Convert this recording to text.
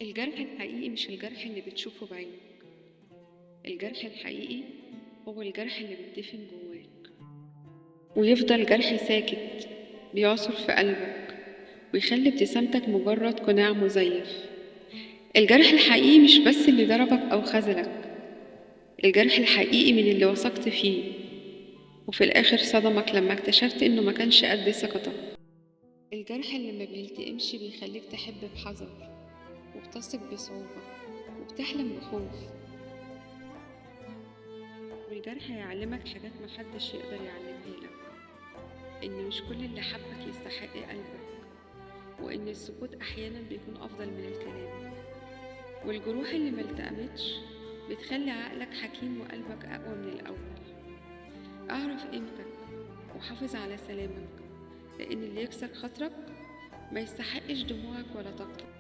الجرح الحقيقي مش الجرح اللي بتشوفه بعينك. الجرح الحقيقي هو الجرح اللي بيتدفن جواك ويفضل جرح ساكت بيعصر في قلبك ويخلي ابتسامتك مجرد قناع مزيف. الجرح الحقيقي مش بس اللي ضربك أو خذلك، الجرح الحقيقي من اللي وثقت فيه وفي الآخر صدمك لما اكتشفت إنه ما كانش قد ثقتك. الجرح اللي ما بيلتئمش بيخليك تحب بحذر وبتثق بصعوبة وبتحلم بخوف. والجرح هيعلمك حاجات محدش يقدر يعلمها لك، إن مش كل اللي حبك يستحق قلبك، وإن السكوت أحيانا بيكون أفضل من الكلام. والجروح اللي ملتأمتش بتخلي عقلك حكيم وقلبك أقوى من الأول. أعرف قيمتك وحافظ على سلامك، لأن اللي يكسر خاطرك ما يستحقش دموعك ولا طاقتك.